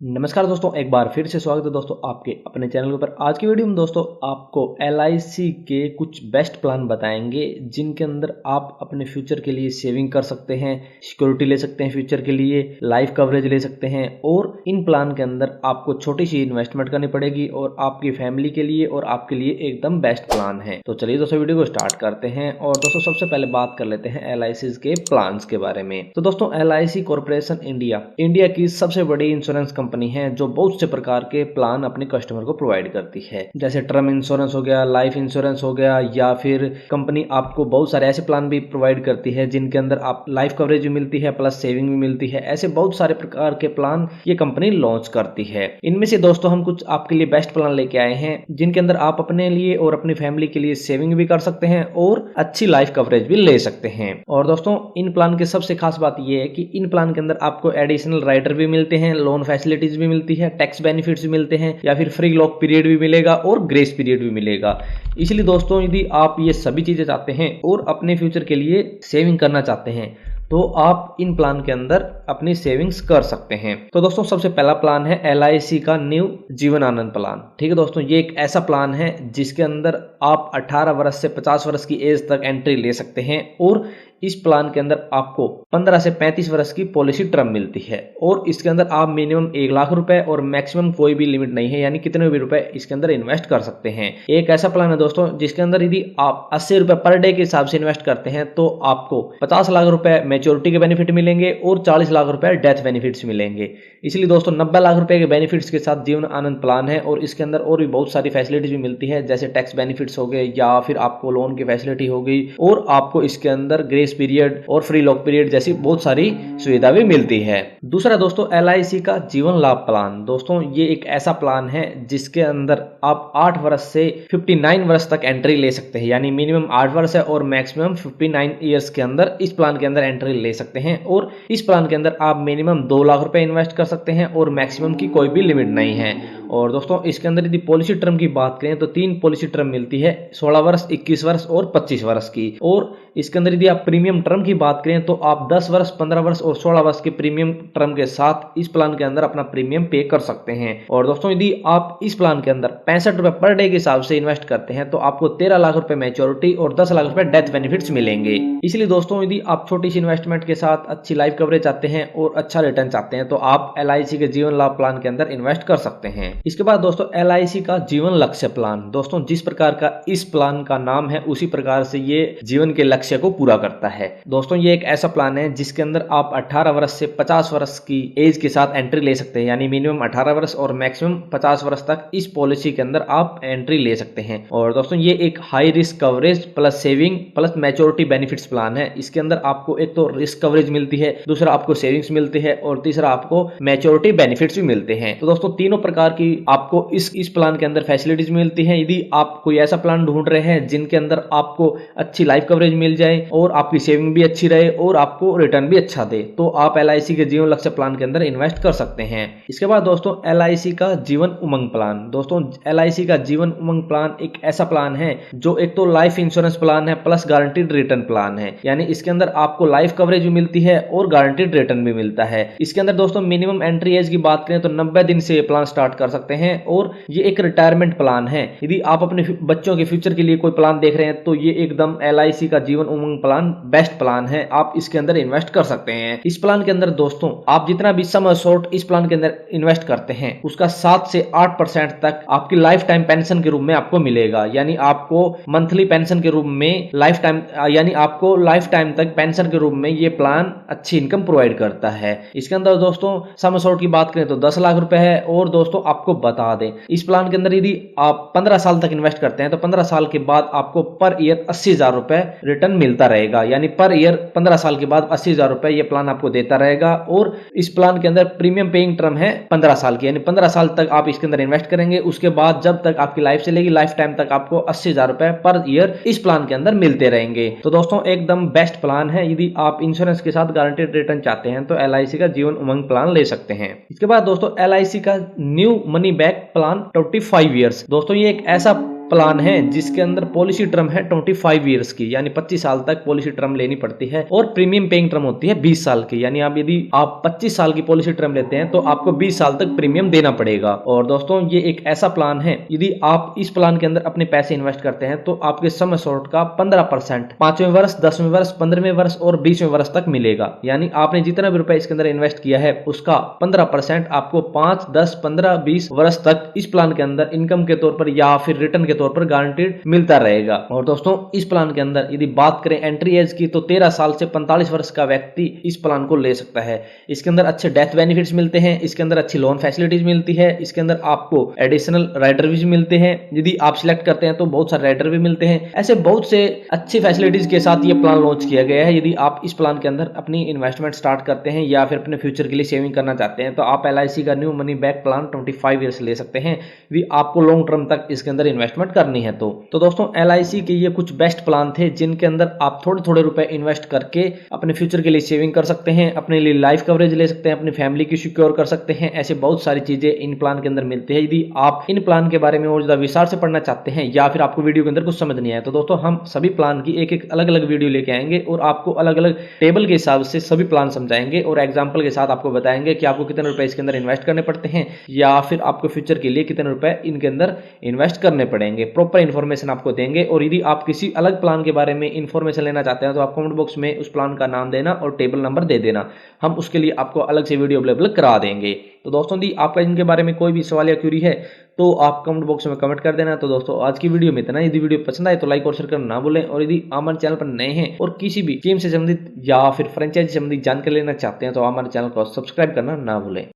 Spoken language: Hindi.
नमस्कार दोस्तों, एक बार फिर से स्वागत है दोस्तों आपके अपने चैनल के ऊपर। आज की वीडियो में दोस्तों आपको LIC के कुछ बेस्ट प्लान बताएंगे जिनके अंदर आप अपने फ्यूचर के लिए सेविंग कर सकते हैं, सिक्योरिटी ले सकते हैं, फ्यूचर के लिए लाइफ कवरेज ले सकते हैं और इन प्लान के अंदर आपको छोटी सी इन्वेस्टमेंट करनी पड़ेगी और आपकी फैमिली के लिए और आपके लिए एकदम बेस्ट प्लान है। तो चलिए दोस्तों वीडियो को स्टार्ट करते हैं और दोस्तों सबसे पहले बात कर लेते हैं LIC के प्लान के बारे में। तो दोस्तों LIC कॉर्पोरेशन इंडिया की सबसे बड़ी इंश्योरेंस कंपनी है जो बहुत से प्रकार के प्लान अपने कस्टमर को प्रोवाइड करती है, जैसे टर्म इंश्योरेंस हो गया, लाइफ इंश्योरेंस हो गया, या फिर कंपनी आपको बहुत सारे ऐसे प्लान भी प्रोवाइड करती है जिनके अंदर आप लाइफ कवरेज भी मिलती है प्लस सेविंग भी मिलती है। ऐसे बहुत सारे प्रकार के प्लान ये कंपनी लॉन्च करती है। इनमें से दोस्तों हम कुछ आपके लिए बेस्ट प्लान लेके आए हैं जिनके अंदर आप अपने लिए और अपनी फैमिली के लिए सेविंग भी कर सकते हैं और अच्छी लाइफ कवरेज भी ले सकते हैं। और दोस्तों इन प्लान की सबसे खास बात यह है कि इन प्लान के अंदर आपको एडिशनल राइडर भी मिलते हैं, लोन फैसिलिटीज भी मिलती है, टैक्स बेनिफिट्स भी मिलते हैं, या फिर फ्री लॉक पीरियड भी मिलेगा और ग्रेस पीरियड भी मिलेगा। इसलिए दोस्तों यदि आप ये सभी चीजें चाहते हैं और अपने फ्यूचर के लिए सेविंग करना चाहते हैं तो आप इन प्लान के अंदर अपनी सेविंग्स कर सकते हैं। तो दोस्तों सबसे पहला प्लान है LIC का न्यू जीवन आनंद प्लान। ठीक है दोस्तों, ये एक ऐसा प्लान है जिसके अंदर आप 18 वर्ष से 50 वर्ष की एज तक एंट्री ले सकते हैं और इस प्लान के अंदर आपको 15 से 35 वर्ष की पॉलिसी टर्म मिलती है और इसके अंदर आप मिनिमम 1 लाख रुपए और मैक्सिमम कोई भी लिमिट नहीं है, यानी कितने भी रुपए इसके अंदर इन्वेस्ट कर सकते हैं। एक ऐसा प्लान है दोस्तों जिसके अंदर यदि आप 80 रुपए पर डे के हिसाब से इन्वेस्ट करते हैं तो आपको 50 लाख रुपए मैच्योरिटी के बेनिफिट मिलेंगे और 40 लाख रुपए डेथ बेनिफिट्स मिलेंगे। इसलिए दोस्तों 90 लाख रुपए के बेनिफिट्स के साथ जीवन आनंद प्लान है और इसके अंदर और भी बहुत सारी फैसिलिटीज भी मिलती है, जैसे टैक्स बेनिफिट्स हो गए या फिर आपको लोन की फैसिलिटी हो गई और आपको इसके अंदर ग्रेस पीरियड और फ्री लॉक पीरियड जैसी बहुत सारी सुविधा भी मिलती है। दूसरा दोस्तों LIC का जीवन लाभ प्लान। दोस्तों ये एक ऐसा प्लान है जिसके अंदर आप 8 वर्ष से 59 वर्ष तक एंट्री ले सकते हैं, यानी मिनिमम 8 वर्ष है और मैक्सिमम 59 ईयर्स के अंदर इस प्लान के अंदर एंट्री ले सकते हैं और इस प्लान के अंदर आप मिनिमम 2 लाख रुपए इन्वेस्ट कर सकते हैं और मैक्सिमम की कोई भी लिमिट नहीं है। और दोस्तों इसके अंदर यदि पॉलिसी टर्म की बात करें तो 3 पॉलिसी टर्म मिलती है, 16 वर्ष, 21 वर्ष और 25 वर्ष की। और इसके अंदर यदि आप प्रीमियम टर्म की बात करें तो आप 10 वर्ष, 15 वर्ष और 16 वर्ष के प्रीमियम टर्म के साथ इस प्लान के अंदर अपना प्रीमियम पे कर सकते हैं। और दोस्तों यदि आप इस प्लान के अंदर 65 रुपए पर डे के हिसाब से इन्वेस्ट करते हैं तो आपको 13 लाख रुपए मैच्योरिटी और 10 लाख रुपए डेथ बेनिफिट्स मिलेंगे। इसलिए दोस्तों यदि आप छोटी सी इन्वेस्टमेंट के साथ अच्छी लाइफ कवरेज चाहते हैं और अच्छा रिटर्न चाहते हैं तो आप LIC के जीवन लाभ प्लान के अंदर इन्वेस्ट कर सकते हैं। इसके बाद दोस्तों LIC का जीवन लक्ष्य प्लान। दोस्तों जिस प्रकार का इस प्लान का नाम है उसी प्रकार से ये जीवन के लक्ष्य को पूरा करता है। दोस्तों ये एक ऐसा प्लान है जिसके अंदर आप 18 वर्ष से 50 वर्ष की एज के साथ एंट्री ले सकते हैं, यानी मिनिमम 18 वर्ष और मैक्सिमम 50 वर्ष तक इस पॉलिसी के अंदर आप एंट्री ले सकते हैं। और दोस्तों ये एक high risk coverage plus saving plus maturity benefits plan है। इसके अंदर आपको एक तो रिस्क कवरेज मिलती है, दूसरा आपको सेविंग्स मिलती है और तीसरा आपको मैच्योरिटी बेनिफिट्स भी मिलते हैं। तो दोस्तों तीनों प्रकार की आपको इस प्लान के अंदर फैसिलिटीज मिलती है। यदि आप कोई ऐसा प्लान ढूंढ रहे हैं जिनके अंदर आपको अच्छी लाइफ कवरेज मिल जाए और आपकी सेविंग भी अच्छी रहे और आपको रिटर्न भी अच्छा दे तो आप LIC के जीवन लक्ष्य प्लान के अंदर इन्वेस्ट कर सकते हैं। इसके बाद दोस्तों LIC का जीवन उमंग प्लान। दोस्तों LIC का जीवन उमंग प्लान एक ऐसा प्लान है जो एक तो लाइफ इंश्योरेंस प्लान है प्लस गारंटीड रिटर्न प्लान है, यानी इसके अंदर आपको लाइफ कवरेज भी मिलती है और गारंटीड रिटर्न भी मिलता है। इसके अंदर दोस्तों मिनिमम एंट्री एज की बात करें तो 90 दिन से ये प्लान स्टार्ट कर सकते हैं और ये एक रिटायरमेंट प्लान है। यदि आप अपने बच्चों के फ्यूचर के लिए कोई प्लान देख रहे हैं तो ये एकदम LIC का Jeevan Umang plan best plan है, आप इसके अंदर इन्वेस्ट कर सकते हैं। इस प्लान के अंदर दोस्तों आप जितना भी सम अशोर्ड इस प्लान के अंदर इन्वेस्ट करते हैं उसका 7 से 8% तक आपकी लाइफ टाइम पेंशन के रूप में आपको मिलेगा, यानी आपको मंथली पेंशन के रूप में लाइफ टाइम तक पेंशन के रूप में ये प्लान अच्छी इनकम प्रोवाइड करता है। इसके अंदर दोस्तों सम अशोर्ड की बात करें तो 10 लाख रुपए है और दोस्तों आपको बता दें इस प्लान के अंदर यदि आप 15 साल तक इन्वेस्ट करते हैं तो 15 साल के बाद आपको पर ईयर 80,000 रुपए रिटर्न मिलता रहेगा, यानी पर ईयर 15 साल के बाद 80,000 रुपए ये प्लान आपको देता रहेगा। और इस प्लान के अंदर प्रीमियम पेइंग टर्म है 15 साल की, यानी 15 साल तक आप इसके अंदर इन्वेस्ट करेंगे, उसके बाद जब तक आपकी लाइफ चलेगी लाइफ टाइम तक आपको 80,000 रुपए पर ईयर इस प्लान के अंदर मिलते रहेंगे। तो दोस्तों एकदम बेस्ट प्लान है। यदि आप इंश्योरेंस के साथ गारंटीड रिटर्न चाहते हैं तो LIC का जीवन उमंग प्लान ले सकते हैं। इसके बाद दोस्तों LIC का new money back plan 25 years. दोस्तों ये एक ऐसा प्लान है जिसके अंदर पॉलिसी टर्म है 25 ईयर्स की, यानी 25 साल तक पॉलिसी टर्म लेनी पड़ती है, और प्रीमियम पेइंग टर्म होती है 20 साल की, यानी आप यदि आप 25 साल की पॉलिसी टर्म लेते हैं तो आपको 20 साल तक प्रीमियम देना पड़ेगा। और दोस्तों ये एक ऐसा प्लान है, यदि आप इस प्लान के अंदर अपने पैसे इन्वेस्ट करते हैं तो आपके सम एश्योर्ड का 15% 5वें वर्ष, 10वें वर्ष, 15वें वर्ष और 20वें वर्ष तक मिलेगा। यानी आपने जितना भी रुपए इसके अंदर इन्वेस्ट किया है उसका 15% आपको 5, 10, 15, 20 वर्ष तक इस प्लान के अंदर इनकम के तौर पर या फिर रिटर्न के तौर पर गारंटीड मिलता रहेगा। और दोस्तों इस प्लान के अंदर यदि बात करें एंट्री एज की तो 13 साल से 45 वर्ष का व्यक्ति इस प्लान को ले सकता है। इसके अंदर अच्छे डेथ बेनिफिट्स मिलते हैं, इसके अंदर अच्छी लोन फैसिलिटीज मिलती है, इसके अंदर आपको एडिशनल राइडर भी मिलते हैं, यदि आप सिलेक्ट करते हैं तो बहुत सारे राइडर भी मिलते हैं। ऐसे बहुत से अच्छी फैसिलिटीज के साथ ये प्लान लॉन्च किया गया है। यदि आप इस प्लान के अंदर अपनी इन्वेस्टमेंट स्टार्ट करते हैं या फिर अपने फ्यूचर के लिए सेविंग करना चाहते हैं तो आप LIC का new money back plan 25 years ले सकते हैं, यदि आपको लॉन्ग टर्म तक इसके अंदर इन्वेस्टमेंट करनी है तो दोस्तों LIC के ये कुछ बेस्ट प्लान थे जिनके अंदर आप थोड़े थोड़े रुपए इन्वेस्ट करके अपने फ्यूचर के लिए सेविंग कर सकते हैं, अपने लिए लाइफ कवरेज ले सकते हैं, अपनी फैमिली की सिक्योर कर सकते हैं। ऐसे बहुत सारी चीजें इन प्लान के अंदर मिलती है। यदि आप इन प्लान के बारे में और ज्यादा विस्तार से पढ़ना चाहते हैं या फिर आपको वीडियो के अंदर कुछ समझ नहीं आया तो दोस्तों हम सभी प्लान की एक एक अलग अलग वीडियो लेके आएंगे और आपको अलग अलग टेबल के हिसाब से सभी प्लान समझाएंगे और एग्जांपल के साथ आपको बताएंगे कि आपको कितने रुपए इसके अंदर इन्वेस्ट करने पड़ते हैं या फिर आपको फ्यूचर के लिए कितने रुपए इनके अंदर इन्वेस्ट करने पड़ेंगे। प्रॉपर इन्फॉर्मेशन आपको देंगे। और यदि आप किसी अलग प्लान के बारे में इन्फॉर्मेशन लेना चाहते हैं तो आप कमेंट बॉक्स में उस प्लान का नाम देना और टेबल नंबर दे देना, हम उसके लिए आपको अलग से वीडियो अवेलेबल करा देंगे। तो दोस्तों यदि आपका इनके बारे में कोई भी सवाल या क्यूरी है तो आप कमेंट बॉक्स में कमेंट कर देना। तो दोस्तों आज की वीडियो में इतना। यदि वीडियो पसंद आए तो लाइक और शेयर करना ना भूलें, और यदि हमारे चैनल पर नए हैं और किसी भी गेम से संबंधित या फिर फ्रेंचाइजी संबंधित जानकारी लेना चाहते हैं तो हमारे चैनल को सब्सक्राइब करना ना भूलें।